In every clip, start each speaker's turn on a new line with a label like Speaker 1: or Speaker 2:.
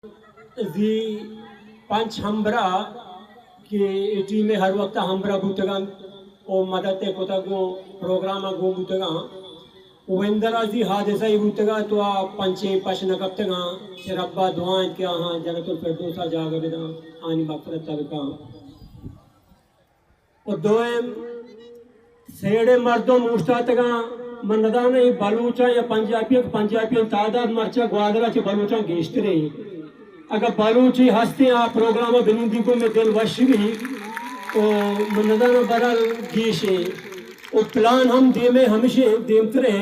Speaker 1: जी पंच हमरा कि टीम हर वक्त हमरा बुतगन ओ मदद कोतगो प्रोग्राम गो बुतगा वेंदरा जी हादसा ही बुतगा तो आ पंचे पशना कप्तगा रब्बा दुआएं क्या हाँ जन्नतुल फिरदौसा जाग बिदा आनी मगफरत तलका और दोएम सेड़े मर्दों मुश्तातगा मनदान ही बलूचा या पंजाबी तादाद मर्चा ग्वादरा चे बलूचा गेश्तरे अगर बलूची हस्ते आ प्रोग्राम बिनिंदी को में दिल वशरी ओ मनदान बरल गीशे ओ प्लान हम देमे हमेशे देमतरे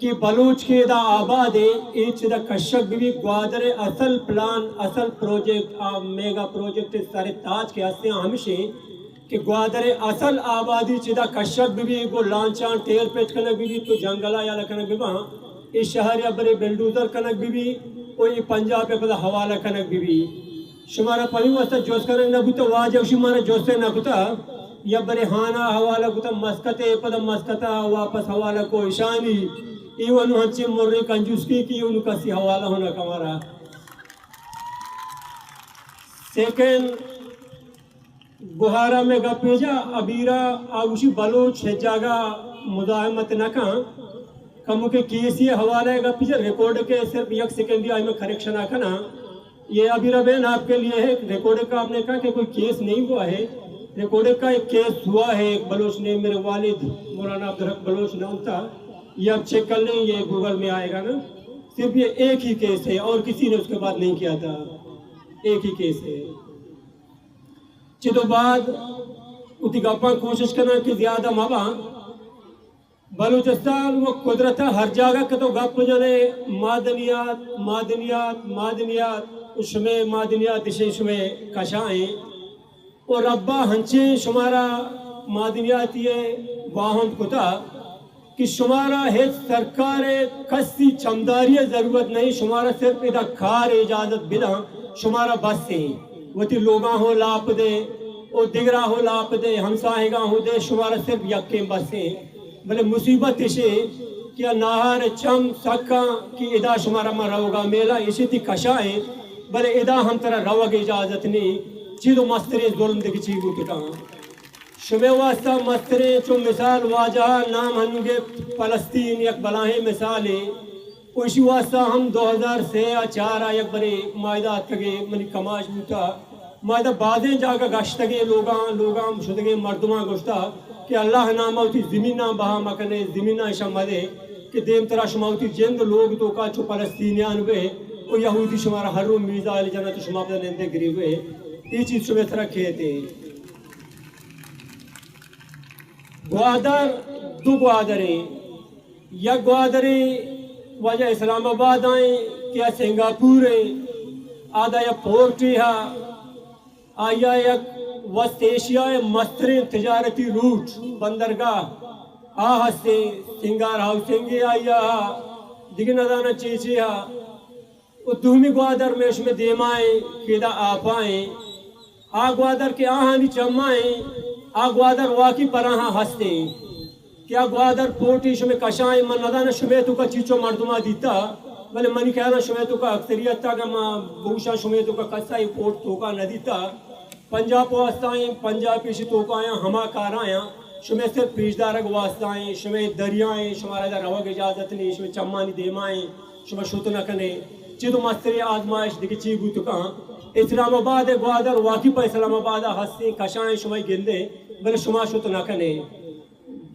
Speaker 1: कि बलूच के दा आबाद है इच दा कशक भी ग्वादरे असल प्लान असल प्रोजेक्ट आ मेगा प्रोजेक्ट सारे ताज के हस्ते हमेशे कि ग्वादरे असल आबादी चिदा कशक भी को लांचान तेल पेट कनक भी तो जंगला या कनक भी इस शहर या बड़े बिल्डूजर कनक भी कोई पंजाब पे पता हवाला कनक भी शुमारा पवी वस्ता जोश करन न गुता वाजब शुमारा जोसे न गुता या बड़े हाना हवाला गुता मस्कते पद मस्कता वापस हवाला को ईशानी इवन हंचे मोरे कंजूसकी की उनका सी हवाला होना कमारा सेकंड गुहारा में गपेजा अबीरा आउशी बलोच है जागा मुदाहमत न का कमु के केस ये हवाला है गपेजा रिकॉर्ड के सिर्फ एक सेकंड दिया में करेक्शन आका ना ये अबीरा बहन आपके लिए है रिकॉर्ड का आपने कहा कि कोई केस नहीं हुआ है रिकॉर्ड का एक केस हुआ है एक बलोच ने मेरे वालिद मौलाना अब्दुल बलोच नाम था ये आप चेक कर लें ये गूगल में आएगा ना सिर्फ ये एक ही केस है और किसी ने उसके बाद नहीं किया था एक ही केस है चितो बाद उती गप्पा कोशिश करना कि ज्यादा माबा बलूचिस्तान वो कुदरत हर जगह के तो गप जने मादनियात मादनियात मादनियात उसमें मादनियात दिशे उसमें कशाएं और रब्बा हंचे शुमारा मादनियात ये वाहन कुता कि शुमारा है सरकार कसी चमदारी जरूरत नहीं शुमारा सिर्फ इधर खार इजाजत बिना शुमारा बस से वती लोगा हो लाप दे और दिगरा हो लाप दे हमसाहेगा हो दे शुमारा सिर्फ यक्के बस से भले मुसीबत इसे क्या नाहर चम सका कि इदा शुमारा में रहोगा मेला इसी थी कशाएं भले इदा हम तरह रवग इजाजत नहीं चीज़ मस्तरे जुल्म दिख चीज़ उठा शुबे वास्ता मस्तरे चो मिसाल वाजह नाम हनुगे फलस्तीन एक बलाहे मिसाले उसी वास्ता हम 2000 से 4 एक बड़े मायदा तगे मनी कमाश बूटा मायदा बादें जागा गश्तगे लोगा शुदगे मर्दमा गोश्ता कि अल्लाह नामावती ज़मीना बहा मकने ज़मीना शमदे कि देम तरा शमावती जिंद लोग तो का चो फलस्तीनियान वे और यहूदी शुमारा हर रोज मीज़ा अल जन्नत शुमावदा नेंदे गिरी हुए ये चीज़ शुबे तरह खेते ग्वादर दो ग्वादरे या ग्वादरे वजह इस्लामाबाद आए क्या सिंगापुर है आधा या पोर्ट है आया एक वस्त एशिया मस्तरे तजारती रूट बंदरगाह आह से सिंगार हाउसिंग आया दिगनदाना चीज़ें उद्यमी ग्वादर में उसमें देमाएं केदा आपाएं आ ग्वादर के आहानी चम्माएं आ ग्वादर वाकी पराहा हंसते क्या ग्वादर पोटी शुमे कशाएं मन नदाना शुमे तो का चीचो मर्दुमा दीता भले मनी कहना शुमे तो का अक्सरियत का बहुशा शुमे तो का कसाई पोट तो का नदीता पंजाब वास्ताएं पंजाबी शी तो का आया हमा काराया शुमे सिर्फ पीजदार वास्ताएं शुमे दरियाएं शुमारा रवग इजाजत नहीं शुमे चम्मानी देमाएं शुमे शुत न कने चिदो मस्तरे आजमाइश दिखे चीगू तो का इस्लामाबाद ग्वादर वाकी पर इस्लामाबाद हस्ते कशाएं शुमे गिंदे भले शुमा शुत न कने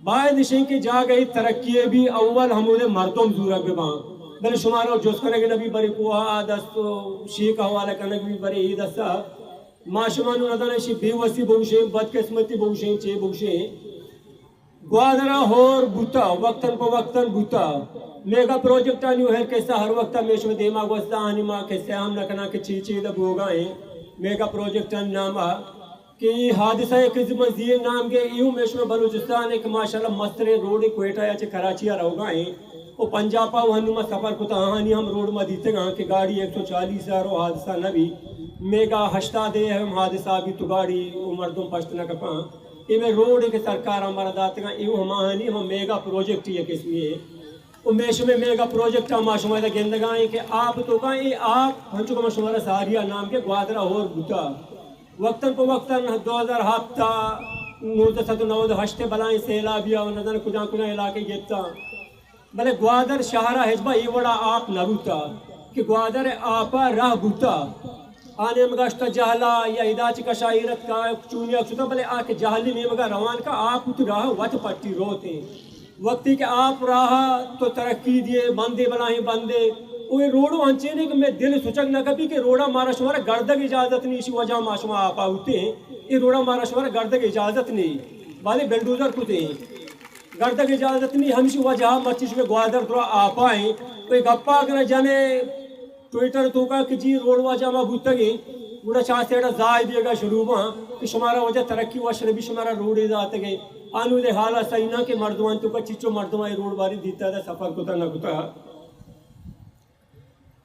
Speaker 1: बाद दिशें के जा गई तरक्की भी अव्वल हमूले मर्दों दूरा बेबा भले शुमारा जोश करने नबी बरे कुआ दस्तो शेख हवाला करने भी बरे ही दस्ता माशमानु नदाने शी बेवसी बहुशे बदकिस्मती बहुशे चे बहुशे ग्वादरा होर बुता वक्तन को वक्तन बुता मेगा प्रोजेक्ट आनी है कैसा हर वक्त मेश में देमा वस्ता आनी मां कैसे हम न कना के चीचे द बोगाए मेगा प्रोजेक्ट नामा कि हादसा एक मजीद नाम के यूं मेश में बलूचिस्तान एक माशाल्लाह मस्तरे रोड क्वेटा या कराची आ रहोगाए ओ पंजाबा वहनुमा सफर को तहानी हम रोड में दीते गा कि गाड़ी 140 रो हादसा न भी मेगा हस्ता दे हम हादसा भी तो गाड़ी ओ मर्दों पश्त न कपा इमे रोड के सरकार हमारा दाते गा यूं हमानी हम मेगा प्रोजेक्ट ये किसमें उमेश में मेगा प्रोजेक्ट माशुमा गेंदगाएं कि आप तो कहीं आप हंचुको मशुमारा सारिया नाम के ग्वादरा और बुता वक्तन को वक्तन 2000 हफ्ता नूत सतु नवद हश्ते बलाएं सेला बिया नदन कुजा कुजा इलाके गेता भले ग्वादर शहरा हेजबा ये बड़ा आप नबुता कि ग्वादर आपा राह बुता आने मगश्ता जहला या इदाच का शायरत का चूनिया सुता भले आके जहली में मगा रवान का आप उत राह वत पट्टी रोते वक्ती के आप रहा तो तरक्की दिए बंदे बनाए बंदे वो रोडो अंचे ने कि मैं दिल सुचक न कभी कि रोड़ा मारा शुमारा गर्दक इजाजत नहीं इसी वजह माशुमा आप आते ये रोड़ा मारा शुमारा गर्दक इजाजत नहीं वाले बेलडोजर कुते गर्दक इजाजत नहीं हमेशा वजह मच्चिश में ग्वादर थोड़ा आप आए कोई गप्पा कर जाने ट्विटर तो का कि जी रोड वजह में भूतगे बड़ा चाह से जाय दिएगा शुरू में कि शुमारा वजह तरक्की व शरबी शुमारा रोड जाते गए आनु दे हाला सही ना कि मर्दवान तो का चिचो मर्दवाई रोड बारी दीता था सफर कुता न कुता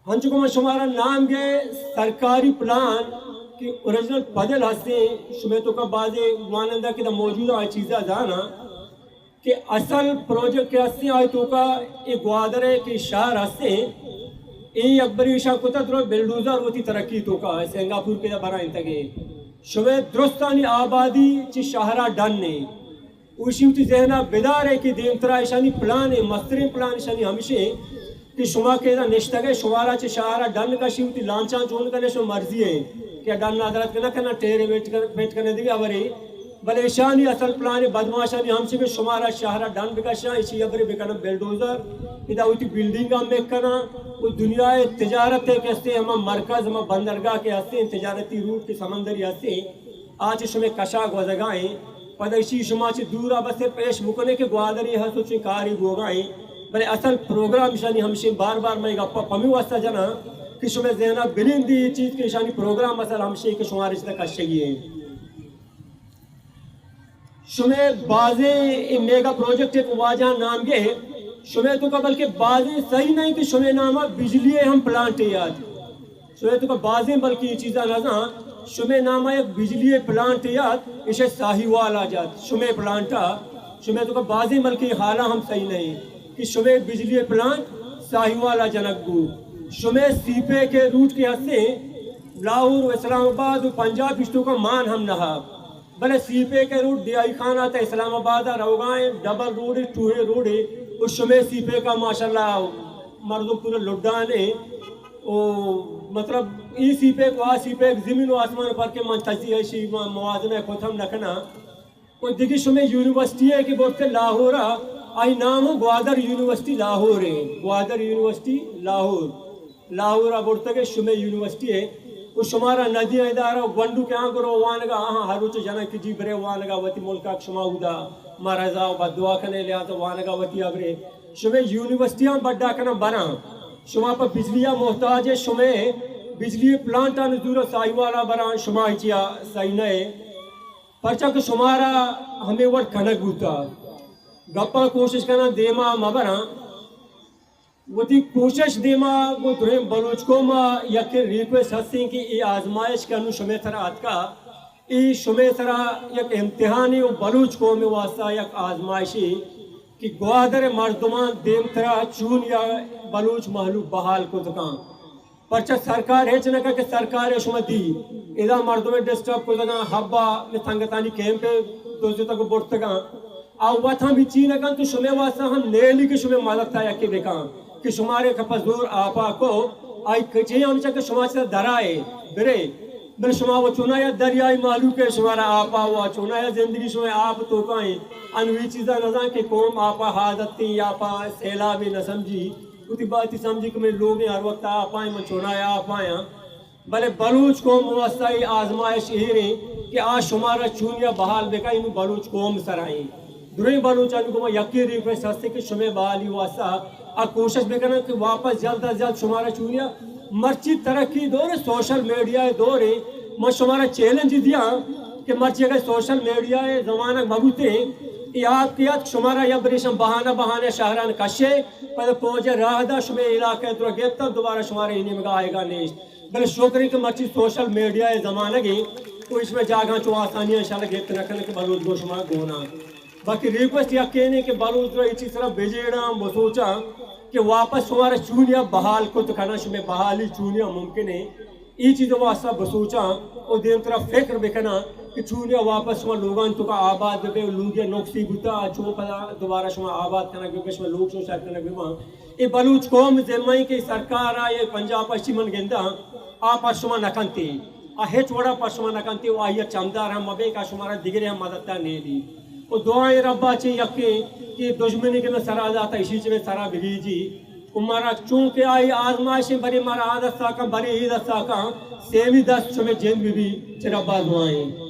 Speaker 1: हंचुको में शुमारा नाम गए सरकारी प्लान कि ओरिजिनल बदल हंसते शुमे तो का बाजे मानंदा की मौजूदा चीज़ा जाना कि असल प्रोजेक्ट के हंसते आए तो का एक ग्वादरे के शहर हंसते ये अकबरी शाह कुता द्रो बेलडोजर होती तरक्की तो का सिंगापुर के बरा इंतगे शुमे दुरुस्तानी आबादी ची शहरा डन ने उसी जहना बेदार है कि देवतरा ईशानी प्लान है मस्तरीन प्लान ईशानी हमेशा कि शुमा के निश्तगे शुमारा चे शहरा डन का शिवती लांचा चोन करने शो मर्जी है कि डन अदालत करना करना टेरे वेट करने देगी अवरे भले ईशानी असल प्लान है बदमाशानी हमसे भी शुमारा शहरा डन बिकाशा इसी अवरे बिकना बेलडोजर इधर उठी बिल्डिंग का मेक करना वो दुनिया तिजारत है कैसे हम मरकज हम बंदरगाह के हंसते तिजारती रूट के समंदरी हंसते आज शुमे कशा गोजगाएं पदशी शुमा से दूर बस पेश मुकने के ग्वादरी है तो कारी गोगाएं भले असल प्रोग्राम शानी हमसे बार बार मैं गप्पा पमी वास्ता जना कि शुमे जहना बिलिंग दी चीज के शानी प्रोग्राम असल हमसे के शुमार इस तक कशगी है शुमे बाजे मेगा प्रोजेक्ट एक वाजा नाम के शुमे तो का बल्कि बाजे सही नहीं कि शुमे नामा बिजली हम प्लांट याद शुमे तो का बाजे बल्कि ये चीज़ा ना शुमे नामा एक बिजली प्लांट याद इसे साहिवाल आ जात शुमे प्लांटा शुमे तो का बाजे बल्कि हाला हम सही नहीं कि शुमे बिजली प्लांट साहिवाल आ जनकबू शुमे सीपे के रूट के हंसे लाहौर इस्लामाबाद पंजाब इश्तों का मान हम नहा भले सीपे के रूट दियाई खान आता इस्लामाबाद रोगाएं डबल रोड टूहे रोड उस शुमे सीपे का माशाल्लाह मर्दों पूरे लुड्डाने ओ मतलब ई सीपे को आ सीपे ज़मीन व आसमान पर के मंतजी है शी मवाज़ने को थम रखना कोई दिखी शुमे यूनिवर्सिटी है कि बोलते लाहौर आई नाम हो ग्वादर यूनिवर्सिटी लाहौर है ग्वादर यूनिवर्सिटी लाहौर बोलते के शुमे यूनिवर्सिटी है वो शुमारा नदी इदारा वंडू के यहाँ करो वानगा हाँ हरुच जना की जी बरे वानगा वती मुल्का शुमा उदा महाराजा बदुआ कने लिया तो वानगा वती अबरे शुमे यूनिवर्सिटियां बड्डा कना बना शुमा पर बिजलियां मोहताज है शुमे बिजली प्लांट नजूर साईवाला बना शुमा हिचिया सही नए परचा के शुमारा हमें वर्ड कनक बूता गप्पा कोशिश करना देमा मबरा वती कोशिश देमा वो दुरेम बलोच को मा यके रिक्वेस्ट हस्ती कि ये आजमाइश करनु शुमे थरा आज का ये शुमे थरा एक इम्तिहानी वो बलोच को में वास्ता एक आजमाइशी कि ग्वादर मर्दमान देम थरा चून या बलोच महलू बहाल को दुकान परचा सरकार है चना के सरकार है शुमती इदा मर्दों में डिस्टर्ब को दुकान हब्बा में थंगतानी कैंप दोस्तों तक बोर्ड तक आउ वथा भी चीन का तो शुमे वास्ता हम नेली के शुमे मालक था यके बेका कि शुमारे खपस दूर आपा को आई कचे हम चके शुमार से दराए बरे बरे शुमा वो चुना या दरियाई मालू के शुमारा आपा हुआ चुना या जिंदगी शुमे आप तो काएं अनवी चीज़ा नज़ा के कौम आपा हादती आपा सेला भी न समझी उती बात ही समझी कि मेरे लोग हर वक्त आपाएं मैं चुना या आपाया भले बलूच कौम वास्ता आजमाइश ये कि आज शुमारा चुनिया बहाल बेका इन बलूच कौम सराई दुरे बलूचा को यकी रिक्वेस्ट हस्ते कि शुमे बहाली वास्ता आ कोशिश भी करना कि वापस जल्द अज जल्द शुमारा चुनिया मर्ची तरक्की दौर सोशल मीडिया दौर मैं शुमारा चैलेंज दिया कि मर्ची अगर सोशल मीडिया जमाना मबूते याद किया शुमारा या बरीशम बहाना बहाने शहरान कशे पर पहुंचे राहदा शुमे इलाके तो गेता दोबारा शुमारा इन्हीं में आएगा नहीं बल्कि शोकरी की मर्ची सोशल मीडिया जमाना की तो इसमें जागा चो आसानियाँ इंशाल्लाह गेत रखने के बलूच गो शुमार गोना बाकी रिक्वेस्ट या कहने के बलूच इसी तरह बेजेड़ा वो सोचा کہ واپس ہمارا چونیا بحال کو تو کھانا شمیں بحالی چونیا ممکن ہے یہ چیزوں واسطہ بسوچا اور دیم طرف فکر بکنا کہ چونیا واپس شما لوگان تو کا آباد بے لوگیا نقصی بوتا چون پدا دوبارہ شما آباد کرنا گے شما لوگ شما شاید کرنا گے یہ بلوچ قوم ذمہ کہ سرکار آئے پنجاب پشی من گندہ آپ شما نکنتے ہیچ وڑا پر شما نکنتے وہ آئیہ چمدار ہم مبے کا شمارا دیگرے ہم مددتا نہیں دی اور دعائیں ربا چے یکے کہ دشمنی کے میں سرا جاتا اسی چے میں سرا بگیجی ہمارا چونکہ آئی آزمائشیں بری مارا عادت ساکا بری عیدت ساکا سیمی دست شمیں جن بھی چے ربا دعائیں